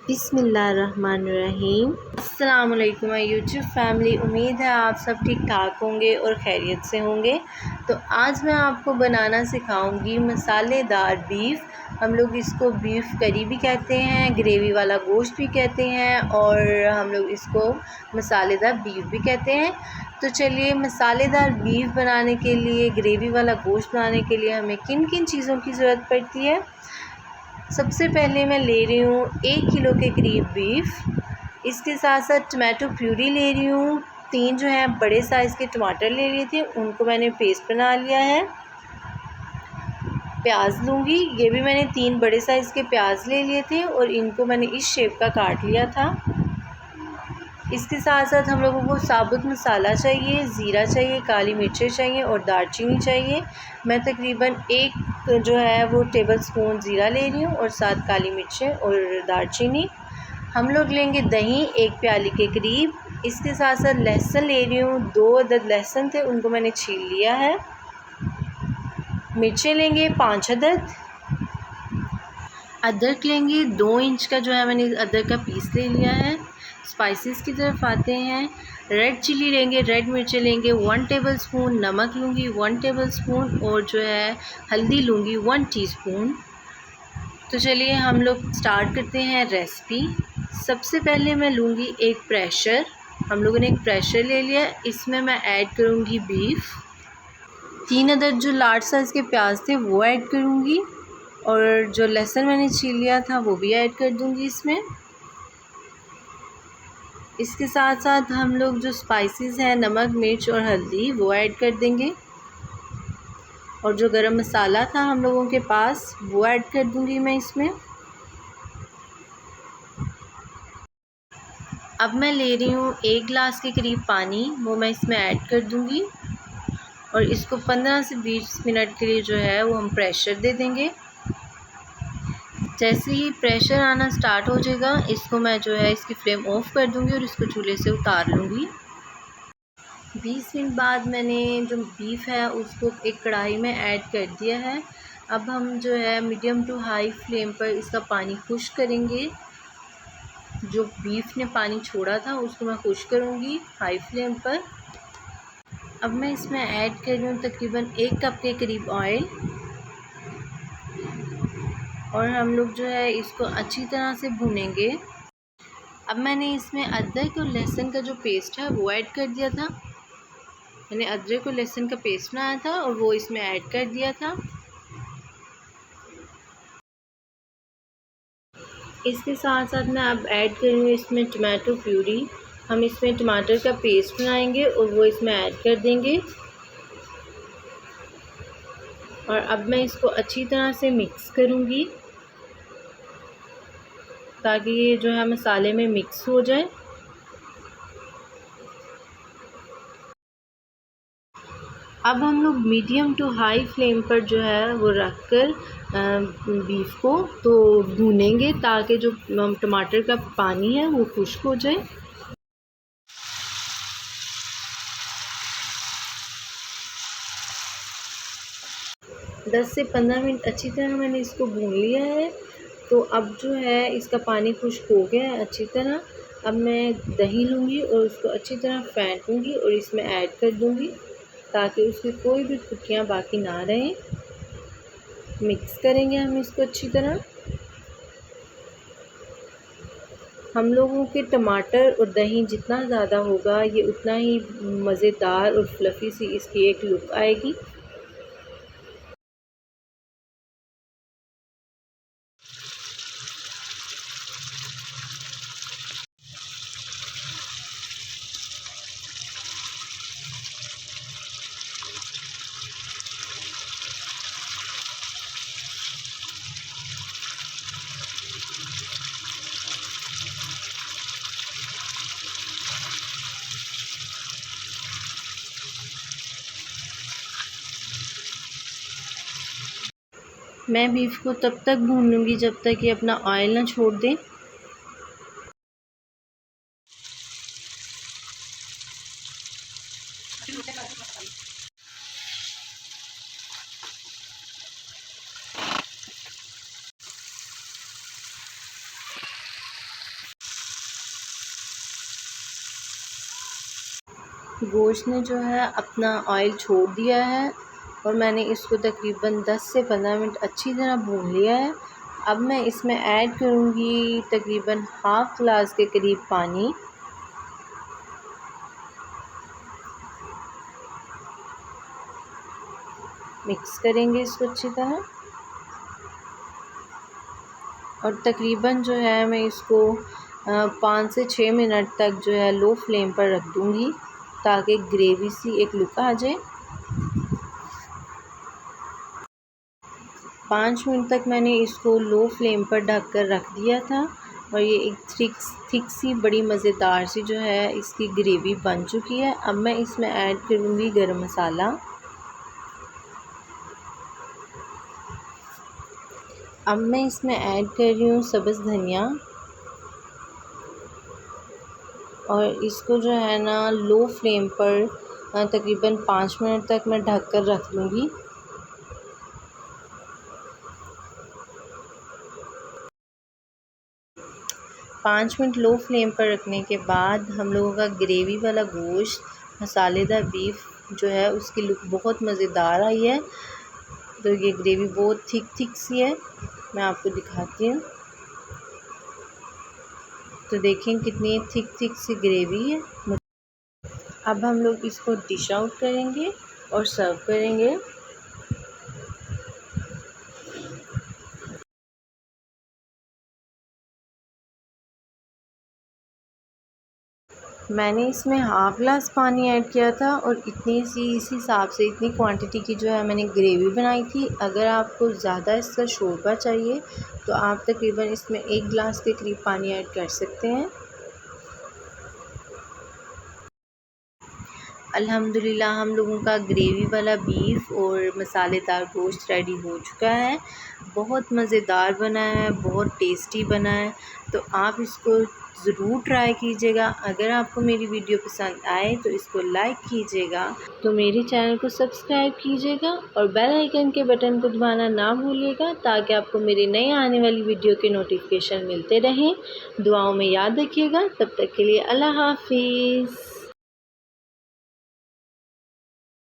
बिस्मिल्लाहिर्रहमानिर्रहीम। अस्सलाम वालेकुम माय यूट्यूब फैमिली। उम्मीद है आप सब ठीक ठाक होंगे और खैरियत से होंगे। तो आज मैं आपको बनाना सिखाऊंगी मसालेदार बीफ। हम लोग इसको बीफ करी भी कहते हैं, ग्रेवी वाला गोश्त भी कहते हैं और हम लोग इसको मसालेदार बीफ भी कहते हैं। तो चलिए, मसालेदार बीफ बनाने के लिए, ग्रेवी वाला गोश्त बनाने के लिए हमें किन किन चीज़ों की ज़रूरत पड़ती है। सबसे पहले मैं ले रही हूँ 1 किलो के करीब बीफ। इसके साथ साथ टमाटो प्यूरी ले रही हूँ। 3 जो है बड़े साइज़ के टमाटर ले लिए थे, उनको मैंने पेस्ट बना लिया है। प्याज लूँगी, ये भी मैंने 3 बड़े साइज़ के प्याज ले लिए थे और इनको मैंने इस शेप का काट लिया था। इसके साथ साथ हम लोगों को साबुत मसाला चाहिए, ज़ीरा चाहिए, काली मिर्चें चाहिए और दालचीनी चाहिए। मैं तकरीबन 1 जो है वो टेबल स्पून ज़ीरा ले रही हूँ और 7 काली मिर्चें और दालचीनी। हम लोग लेंगे दही 1 प्याली के करीब। इसके साथ साथ लहसुन ले रही हूँ, 2 अदद लहसुन थे, उनको मैंने छील लिया है। मिर्चें लेंगे 5 अदद। अदरक लेंगे 2 इंच का, जो है मैंने अदरक का पीस ले लिया है। स्पाइसेस की तरफ आते हैं। रेड चिली लेंगे, रेड मिर्चें लेंगे 1 टेबलस्पून, नमक लूँगी 1 टेबलस्पून और जो है हल्दी लूँगी 1 टीस्पून। तो चलिए हम लोग स्टार्ट करते हैं रेसिपी। सबसे पहले मैं लूँगी एक प्रेशर। हम लोगों ने एक प्रेशर ले लिया, इसमें मैं ऐड करूँगी बीफ। 3 अदद जो लार्ज साइज़ के प्याज थे वो ऐड करूँगी और जो लहसुन मैंने छील लिया था वो भी ऐड कर दूँगी इसमें। इसके साथ साथ हम लोग जो स्पाइसेस हैं, नमक, मिर्च और हल्दी, वो ऐड कर देंगे और जो गरम मसाला था हम लोगों के पास वो ऐड कर दूँगी मैं इसमें। अब मैं ले रही हूँ 1 गिलास के करीब पानी, वो मैं इसमें ऐड कर दूँगी और इसको 15 से 20 मिनट के लिए जो है वो हम प्रेशर दे देंगे। जैसे ही प्रेशर आना स्टार्ट हो जाएगा, इसको मैं जो है इसकी फ्लेम ऑफ कर दूँगी और इसको चूल्हे से उतार लूँगी। 20 मिनट बाद मैंने जो बीफ है उसको एक कढ़ाई में ऐड कर दिया है। अब हम जो है मीडियम टू हाई फ्लेम पर इसका पानी खुश्क करेंगे। जो बीफ ने पानी छोड़ा था उसको मैं खुश्क करूँगी हाई फ्लेम पर। अब मैं इसमें ऐड कर रही हूँ तकरीबन 1 कप के करीब ऑयल और हम लोग जो है इसको अच्छी तरह से भूनेंगे। अब मैंने इसमें अदरक और लहसुन का जो पेस्ट है वो ऐड कर दिया था। मैंने अदरक और लहसुन का पेस्ट बनाया था और वो इसमें ऐड कर दिया था। इसके साथ साथ मैं अब ऐड करूँगी इसमें टमाटो प्यूरी। हम इसमें टमाटर का पेस्ट बनाएंगे और वो इसमें ऐड कर देंगे और अब मैं इसको अच्छी तरह से मिक्स करूँगी ताकि ये जो है मसाले में मिक्स हो जाए। अब हम लोग मीडियम टू हाई फ्लेम पर जो है वो रख कर बीफ को तो भूनेंगे ताकि जो टमाटर का पानी है वो खुश्क हो जाए। 10 से 15 मिनट अच्छी तरह मैंने इसको भून लिया है। तो अब जो है इसका पानी खुश्क हो गया है अच्छी तरह। अब मैं दही लूँगी और उसको अच्छी तरह फेंटूँगी और इसमें ऐड कर दूँगी ताकि उसकी कोई भी खुटियाँ बाकी ना रहें। मिक्स करेंगे हम इसको अच्छी तरह। हम लोगों के टमाटर और दही जितना ज़्यादा होगा ये उतना ही मज़ेदार और फ्लफ़ी सी इसकी एक लुक आएगी। मैं बीफ को तब तक भून लूँगी जब तक ये अपना ऑयल ना छोड़ दे। गोश्त ने जो है अपना ऑयल छोड़ दिया है और मैंने इसको तकरीबन 10 से 15 मिनट अच्छी तरह भून लिया है। अब मैं इसमें ऐड करूँगी तकरीबन हाफ़ गिलास के करीब पानी। मिक्स करेंगे इसको अच्छी तरह और तकरीबन जो है मैं इसको 5 से 6 मिनट तक जो है लो फ्लेम पर रख दूँगी ताकि ग्रेवी सी एक लुक आ जाए। 5 मिनट तक मैंने इसको लो फ्लेम पर ढक कर रख दिया था और ये एक थिक सी बड़ी मज़ेदार सी जो है इसकी ग्रेवी बन चुकी है। अब मैं इसमें ऐड करूँगी गरम मसाला। अब मैं इसमें ऐड कर रही हूँ सब्ज़ धनिया और इसको जो है ना लो फ्लेम पर तकरीबन 5 मिनट तक मैं ढक कर रख दूँगी। पाँच मिनट लो फ्लेम पर रखने के बाद हम लोगों का ग्रेवी वाला गोश्त मसालेदार बीफ जो है उसकी लुक बहुत मज़ेदार आई है। तो ये ग्रेवी बहुत थिक सी है, मैं आपको दिखाती हूँ। तो देखें कितनी थिक सी ग्रेवी है। अब हम लोग इसको डिश आउट करेंगे और सर्व करेंगे। मैंने इसमें हाफ़ ग्लास पानी ऐड किया था और इतनी सी इस हिसाब से इतनी क्वांटिटी की जो है मैंने ग्रेवी बनाई थी। अगर आपको ज़्यादा इसका शोरबा चाहिए तो आप तकरीबन इसमें 1 गिलास के करीब पानी ऐड कर सकते हैं। अल्हम्दुलिल्लाह हम लोगों का ग्रेवी वाला बीफ और मसालेदार गोश्त रेडी हो चुका है। बहुत मज़ेदार बना है, बहुत टेस्टी बना है। तो आप इसको ज़रूर ट्राई कीजिएगा। अगर आपको मेरी वीडियो पसंद आए तो इसको लाइक कीजिएगा, तो मेरे चैनल को सब्सक्राइब कीजिएगा और बेल आइकन के बटन को दबाना ना भूलिएगा ताकि आपको मेरी नई आने वाली वीडियो के नोटिफिकेशन मिलते रहें। दुआओं में याद रखिएगा। तब तक के लिए अल्लाह हाफ़िज़।